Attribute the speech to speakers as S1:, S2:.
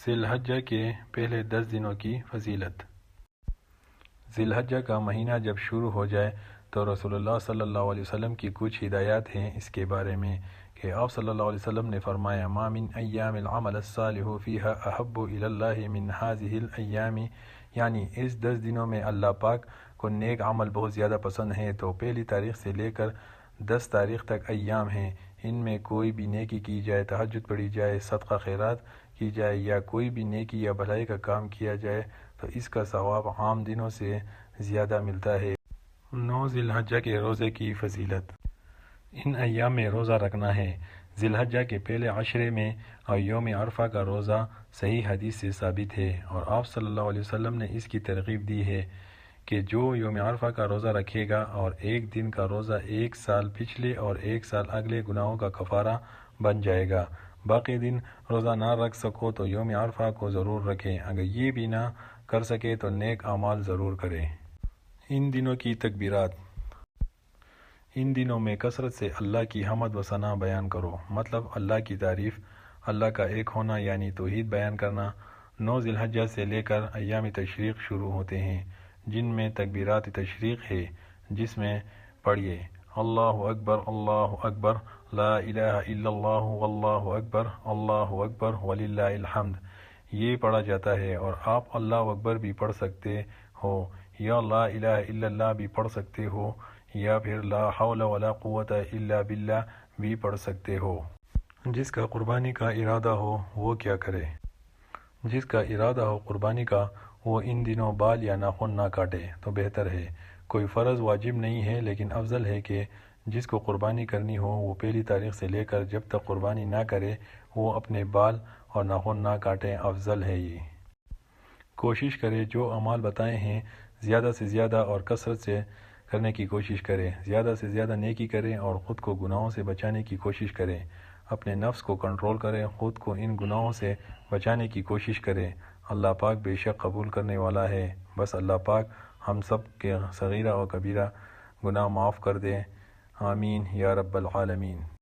S1: ذی الحجہ کے پہلے 10 دنوں کی فضیلت۔ ذی الحجہ کا مہینہ جب شروع ہو جائے تو رسول اللہ صلی اللہ علیہ وسلم کی کچھ ہدایات ہیں اس کے بارے میں کہ آپ صلی اللہ علیہ وسلم نے فرمایا ما من ایام العمل الصالح فیہا احب الی اللہ من هذه الایام، یعنی اس 10 دنوں میں اللہ پاک کو نیک عمل بہت زیادہ پسند ہے تو پہلی تاریخ سے لے کر 10 تاریخ تک ایام ہیں، ان میں کوئی بھی نیکی کی جائے، تہجد پڑھی جائے، صدقہ خیرات کی جائے یا کوئی بھی نیکی یا بھلائی کا کام کیا جائے تو اس کا ثواب عام دنوں سے زیادہ ملتا ہے۔ 9 ذی الحجہ کے روزے کی فضیلت۔ ان ایام میں روزہ رکھنا ہے۔ ذی الحجہ کے پہلے عشرے میں اور یوم عرفہ کا روزہ صحیح حدیث سے ثابت ہے، اور آپ صلی اللہ علیہ وسلم نے اس کی ترغیب دی ہے کہ جو یوم عرفہ کا روزہ رکھے گا اور ایک دن کا روزہ 1 سال پچھلے اور 1 سال اگلے گناہوں کا کفارہ بن جائے گا۔ باقی دن روزہ نہ رکھ سکو تو یوم عرفہ کو ضرور رکھیں، اگر یہ بھی نہ کر سکے تو نیک اعمال ضرور کریں۔ ان دنوں کی تکبیرات۔ ان دنوں میں کثرت سے اللہ کی حمد و ثنا بیان کرو، مطلب اللہ کی تعریف، اللہ کا ایک ہونا یعنی توحید بیان کرنا۔ 9 ذی الحجہ سے لے کر ایام تشریق شروع ہوتے ہیں جن میں تکبیرات تشریق ہے، جس میں پڑھیے اللہ اکبر لا الہ الا اللہ واللہ اکبر وللہ الحمد، یہ پڑھا جاتا ہے، اور آپ اللہ اکبر بھی پڑھ سکتے ہو یا لا الہ الا اللہ بھی پڑھ سکتے ہو یا پھر لا حول ولا قوت الا باللہ بھی پڑھ سکتے ہو۔ جس کا قربانی کا ارادہ ہو وہ کیا کرے؟ جس کا ارادہ ہو قربانی کا وہ ان دنوں بال یا ناخن نہ کاٹے تو بہتر ہے۔ کوئی فرض واجب نہیں ہے، لیکن افضل ہے کہ جس کو قربانی کرنی ہو وہ پہلی تاریخ سے لے کر جب تک قربانی نہ کرے وہ اپنے بال اور ناخن نہ کاٹیں، افضل ہے یہ۔ کوشش کرے جو اعمال بتائے ہیں زیادہ سے زیادہ اور کثرت سے کرنے کی کوشش کرے، زیادہ سے زیادہ نیکی کریں اور خود کو گناہوں سے بچانے کی کوشش کریں، اپنے نفس کو کنٹرول کریں، خود کو ان گناہوں سے بچانے کی کوشش کریں۔ اللہ پاک بے شک قبول کرنے والا ہے۔ بس اللہ پاک ہم سب کے صغیرہ و کبیرہ گناہ معاف کر دے، آمین یا رب العالمین۔